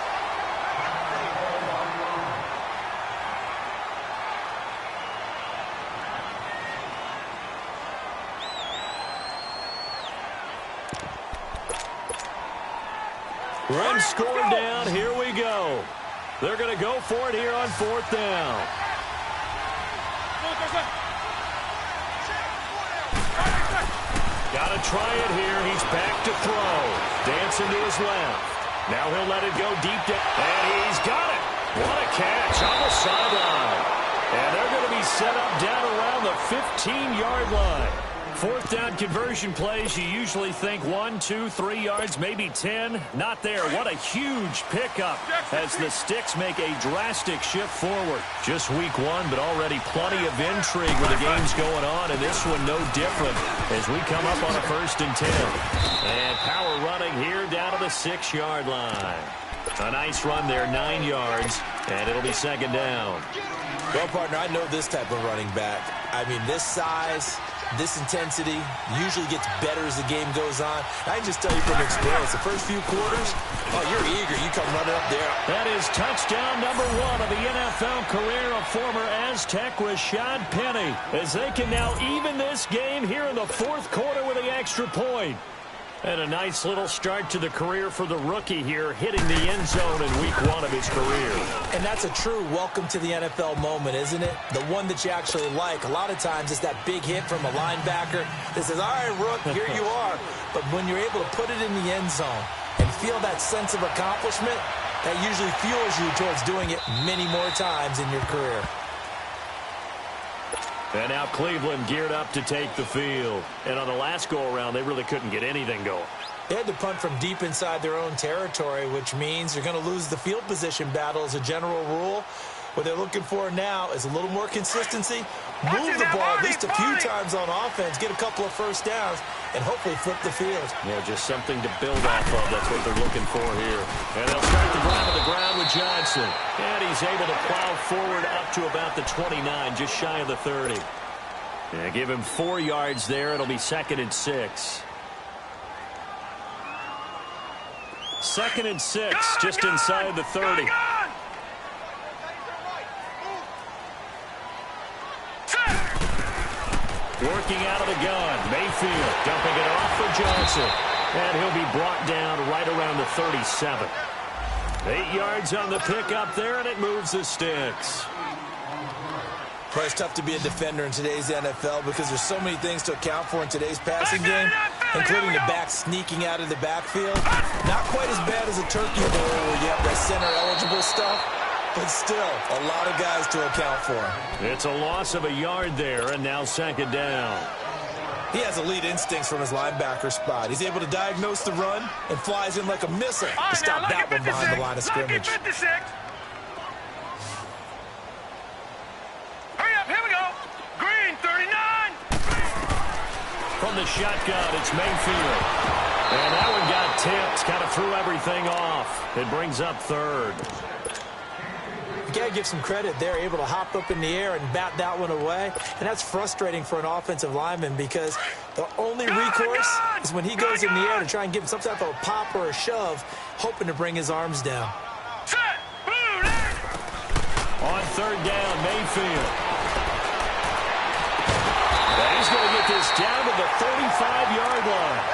Speaker 1: Run scored down. Here we go. They're going to go for it here on 4th down. Got to try it here. He's back to throw. Dancing to his left. Now he'll let it go deep down. And he's got it. What a catch on the sideline. And they're going to be set up down around the 15-yard line. 4th down conversion plays, you usually think 1, 2, 3 yards, maybe 10. Not there. What a huge pickup as the Sticks make a drastic shift forward. Just week 1, but already plenty of intrigue with the games going on, and this one no different as we come up on a 1st and 10. And power running here down to the 6-yard line. A nice run there, 9 yards, and it'll be 2nd down.
Speaker 2: Well, partner, I know this type of running back. I mean, this size, this intensity usually gets better as the game goes on. I can just tell you from experience, the first few quarters, oh, you're eager. You come running up there.
Speaker 1: That is touchdown number 1 of the NFL career of former Aztec Rashad Penny, as they can now even this game here in the 4th quarter with the extra point. And a nice little start to the career for the rookie here, hitting the end zone in week 1 of his career.
Speaker 2: And that's a true welcome to the NFL moment, isn't it? The one that you actually like. A lot of times it's that big hit from a linebacker that says, all right, Rook, here you are. But when you're able to put it in the end zone and feel that sense of accomplishment, that usually fuels you towards doing it many more times in your career.
Speaker 1: And now Cleveland geared up to take the field. And on the last go-around, they really couldn't get anything going.
Speaker 2: They had to punt from deep inside their own territory, which means you're going to lose the field position battle as a general rule. What they're looking for now is a little more consistency, move the ball at least a few times on offense, get a couple of first downs, and hopefully flip the field.
Speaker 1: Yeah, just something to build off of. That's what they're looking for here. And they'll start the drive on the ground with Johnson. And he's able to plow forward up to about the 29, just shy of the 30. Yeah, give him 4 yards there. It'll be 2nd and 6. 2nd and 6, just inside the 30. Working out of the gun. Mayfield dumping it off for Johnson. And he'll be brought down right around the 37. 8 yards on the pickup there, and it moves the sticks.
Speaker 2: Well, it's tough to be a defender in today's NFL because there's so many things to account for in today's passing game, including the back sneaking out of the backfield. Not quite as bad as a turkey bowl where you have that center-eligible stuff, but still a lot of guys to account for.
Speaker 1: It's a loss of a yard there, and now 2nd down.
Speaker 2: He has elite instincts from his linebacker spot. He's able to diagnose the run and flies in like a missile to stop that one behind the line of scrimmage.
Speaker 1: From the shotgun, it's Mayfield. And that one got tipped, kind of threw everything off. It brings up 3rd.
Speaker 2: You got to give some credit. They're able to hop up in the air and bat that one away. And that's frustrating for an offensive lineman because the only recourse is when he goes in the air to try and give him some type of a pop or a shove, hoping to bring his arms down.
Speaker 1: On 3rd down, Mayfield. He's going to get this down to the 35-yard line.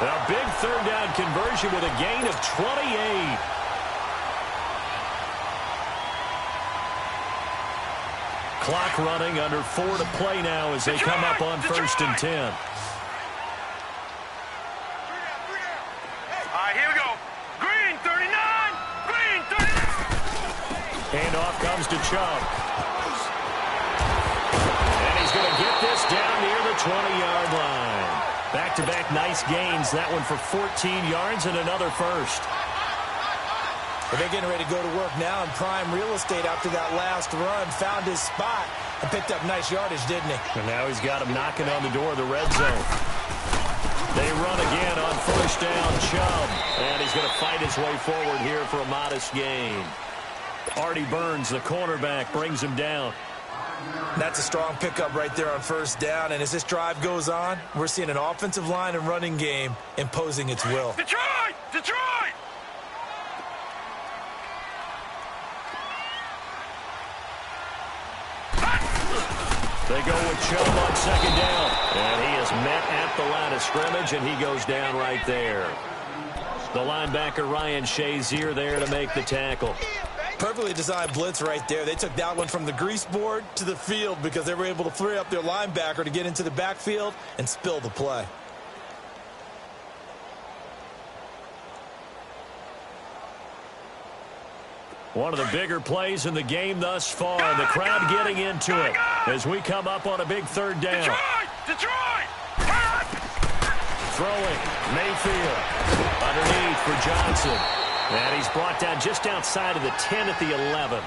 Speaker 1: A big 3rd down conversion with a gain of 28. Clock running, under 4 to play now as they come up on 1st and 10.
Speaker 3: All right, here we go. Green 39. Green 39.
Speaker 1: Handoff comes to Chubb. Going to get this down near the 20-yard line. Back-to-back nice gains. That one for 14 yards and another first.
Speaker 2: But they're getting ready to go to work now in prime real estate after that last run. Found his spot and picked up nice yardage, didn't he?
Speaker 1: And now he's got him knocking on the door of the red zone. They run again on 1st down, Chubb. And he's going to fight his way forward here for a modest gain. Artie Burns, the cornerback, brings him down.
Speaker 2: That's a strong pickup right there on 1st down. And as this drive goes on, we're seeing an offensive line and running game imposing its will.
Speaker 3: Detroit! Detroit!
Speaker 1: They go with Chubb on 2nd down. And he is met at the line of scrimmage, and he goes down right there. The linebacker, Ryan Shazier, there to make the tackle.
Speaker 2: Perfectly designed blitz right there. They took that one from the grease board to the field because they were able to free up their linebacker to get into the backfield and spill the play.
Speaker 1: One of the bigger plays in the game thus far. The crowd getting into it as we come up on a big 3rd down.
Speaker 3: Detroit!
Speaker 1: Throwing, Mayfield. Underneath for Johnson. And he's brought down just outside of the 10 at the 11.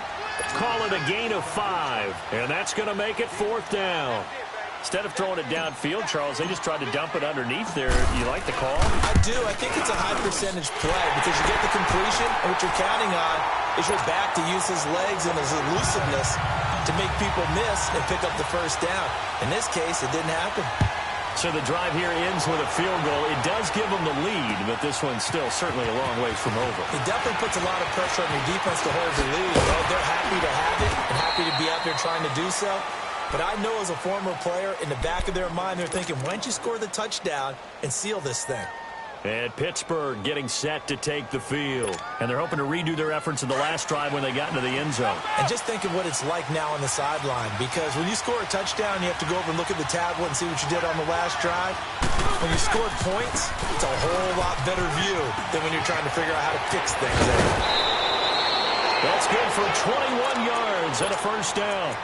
Speaker 1: Call it a gain of 5. And that's going to make it 4th down. Instead of throwing it downfield, Charles, they just tried to dump it underneath there. You like the call?
Speaker 2: I do. I think it's a high percentage play because you get the completion, and what you're counting on is your back to use his legs and his elusiveness to make people miss and pick up the 1st down. In this case, it didn't happen.
Speaker 1: So the drive here ends with a field goal. It does give them the lead, but this one's still certainly a long ways from over.
Speaker 2: It definitely puts a lot of pressure on your defense to hold the lead. Well, they're happy to have it and happy to be out there trying to do so. But I know as a former player, in the back of their mind, they're thinking, why don't you score the touchdown and seal this thing?
Speaker 1: And Pittsburgh getting set to take the field. And they're hoping to redo their efforts in the last drive when they got into the end zone.
Speaker 2: And just think of what it's like now on the sideline. Because when you score a touchdown, you have to go over and look at the tablet and see what you did on the last drive. When you scored points, it's a whole lot better view than when you're trying to figure out how to fix things.
Speaker 1: That's good for 21 yards and a 1st down.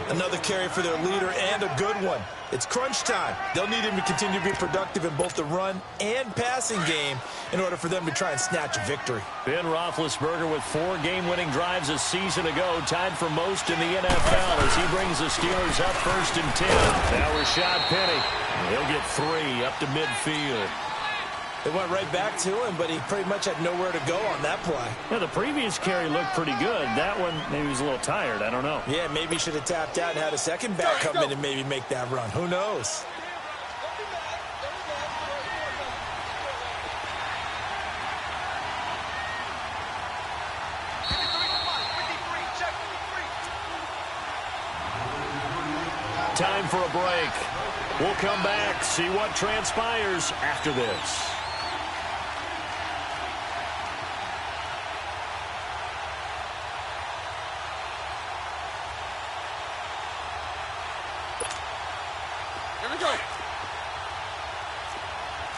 Speaker 2: Another carry for their leader and a good one. It's crunch time. They'll need him to continue to be productive in both the run and passing game in order for them to try and snatch a victory.
Speaker 1: Ben Roethlisberger with 4 game-winning drives a season ago, tied for most in the NFL as he brings the Steelers up 1st and 10. Now Rashad Penny. He'll get 3 up to midfield.
Speaker 2: It went right back to him, but he pretty much had nowhere to go on that play.
Speaker 1: Yeah, the previous carry looked pretty good. That one, maybe he was a little tired. I don't know.
Speaker 2: Yeah, maybe he should have tapped out and had a second back come in and maybe make that run. Who knows?
Speaker 1: Time for a break. We'll come back, see what transpires after this.
Speaker 3: Here we go.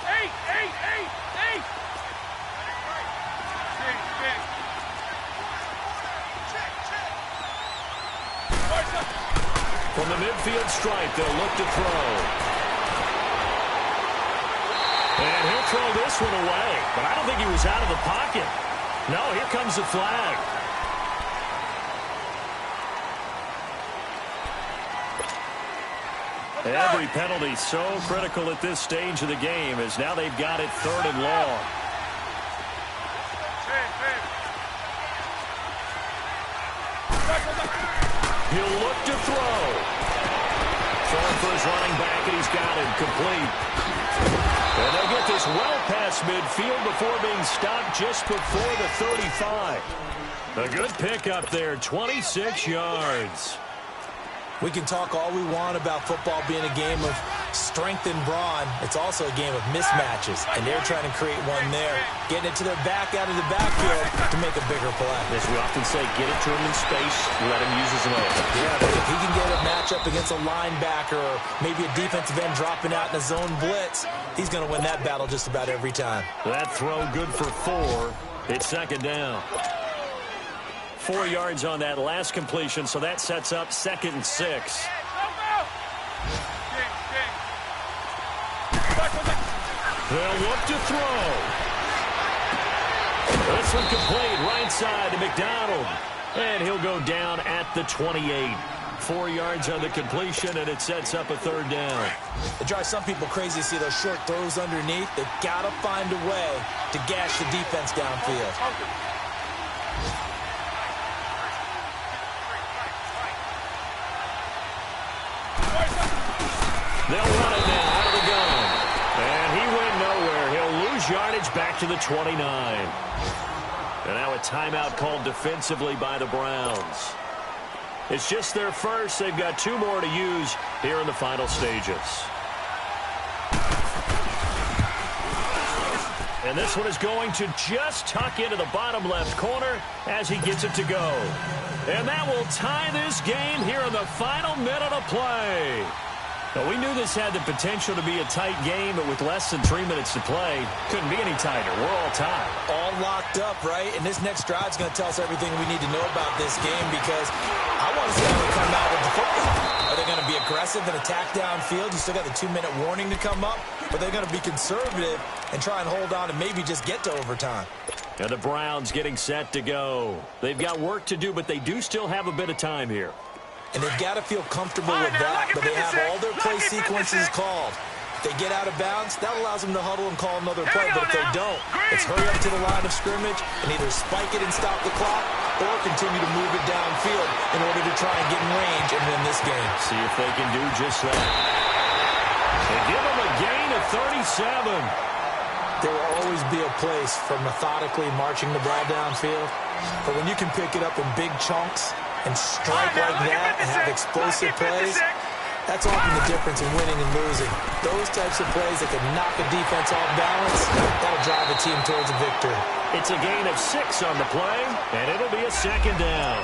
Speaker 3: Hey!
Speaker 1: From the midfield stripe, they'll look to throw. And he'll throw this one away. But I don't think he was out of the pocket. No, here comes the flag. Every penalty so critical at this stage of the game, as now they've got it 3rd and long. He'll look to throw. Throwing for his running back, and he's got it complete. And they'll get this well past midfield before being stopped just before the 35. A good pickup there, 26 yards.
Speaker 2: We can talk all we want about football being a game of strength and brawn. It's also a game of mismatches, and they're trying to create one there, getting it to their back out of the backfield to make a bigger play.
Speaker 1: As we often say, get it to him in space, let him use his legs.
Speaker 2: Yeah, but if he can get a matchup against a linebacker or maybe a defensive end dropping out in a zone blitz, he's going to win that battle just about every time.
Speaker 1: That throw good for 4. It's 2nd down. 4 yards on that last completion, so that sets up 2nd and 6. They'll look to throw. This one complete, right side to McDonald. And he'll go down at the 28. 4 yards on the completion, and it sets up a 3rd down.
Speaker 2: It drives some people crazy to see those short throws underneath. They've got to find a way to gash the defense downfield.
Speaker 1: They'll run it now out of the gun. And he went nowhere. He'll lose yardage back to the 29. And now a timeout called defensively by the Browns. It's just their first. They've got 2 more to use here in the final stages. And this one is going to just tuck into the bottom left corner as he gets it to go. And that will tie this game here in the final minute of play. Now, we knew this had the potential to be a tight game, but with less than 3 minutes to play, couldn't be any tighter. We're all tied.
Speaker 2: All locked up, right? And this next drive is going to tell us everything we need to know about this game, because I want to see how they come out with the football. Are they going to be aggressive and attack downfield? You still got the 2-minute warning to come up, but they're going to be conservative and try and hold on and maybe just get to overtime.
Speaker 1: And the Browns getting set to go. They've got work to do, but they do still have a bit of time here.
Speaker 2: And they've got to feel comfortable with that, but they have all their play sequences called. If they get out of bounds, that allows them to huddle and call another play, but if they don't, it's hurry up to the line of scrimmage and either spike it and stop the clock or continue to move it downfield in order to try and get in range and win this game.
Speaker 1: See if they can do just that. They give them a gain of 37.
Speaker 2: There will always be a place for methodically marching the ball downfield, but when you can pick it up in big chunks and strike like that and have explosive plays, that's often the difference in winning and losing. Those types of plays that can knock a defense off balance, that'll drive a team towards a victory.
Speaker 1: It's a gain of 6 on the play, and it'll be a 2nd down.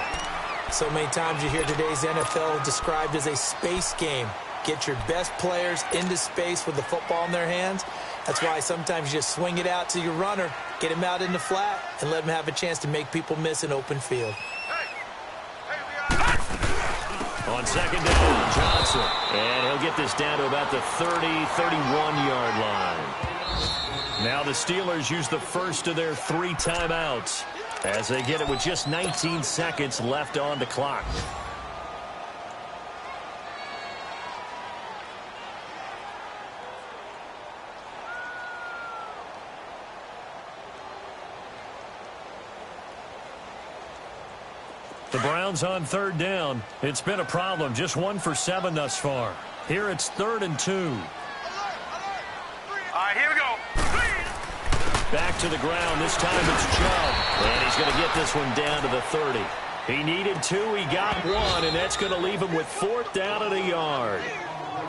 Speaker 2: So many times you hear today's NFL described as a space game. Get your best players into space with the football in their hands. That's why sometimes you just swing it out to your runner, get him out in the flat, and let him have a chance to make people miss an open field.
Speaker 1: On 2nd down, Johnson. And he'll get this down to about the 30-31-yard line. Now the Steelers use the first of their 3 timeouts as they get it with just 19 seconds left on the clock. The Browns on third down. It's been a problem. Just 1 for 7 thus far. Here it's 3rd and 2.
Speaker 3: All right, here we go.
Speaker 1: Back to the ground. This time it's Chubb. And he's going to get this one down to the 30. He needed 2. He got 1. And that's going to leave him with 4th down and a yard.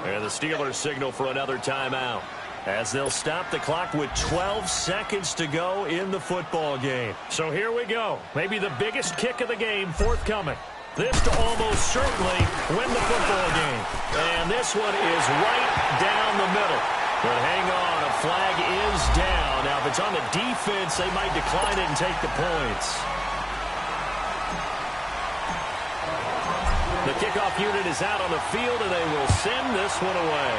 Speaker 1: And the Steelers signal for another timeout, as they'll stop the clock with 12 seconds to go in the football game. So here we go. Maybe the biggest kick of the game forthcoming. This to almost certainly win the football game. And this one is right down the middle. But hang on, a flag is down. Now, if it's on the defense, they might decline it and take the points. The kickoff unit is out on the field, and they will send this one away.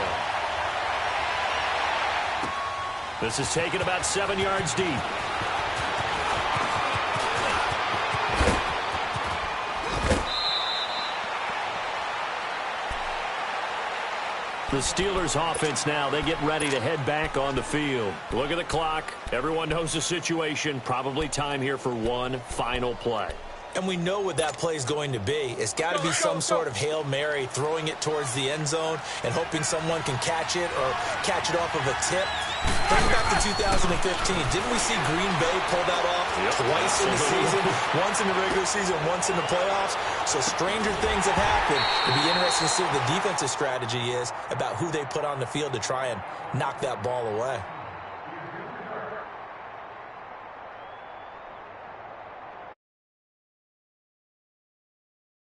Speaker 1: This is taken about 7 yards deep. The Steelers offense now, they get ready to head back on the field. Look at the clock. Everyone knows the situation. Probably time here for one final play.
Speaker 2: And we know what that play is going to be. It's got to be some sort of Hail Mary, throwing it towards the end zone and hoping someone can catch it or catch it off of a tip. Think back to 2015. Didn't we see Green Bay pull that off twice in the season? Once in the regular season, once in the playoffs. So stranger things have happened. It'll be interesting to see what the defensive strategy is about who they put on the field to try and knock that ball away.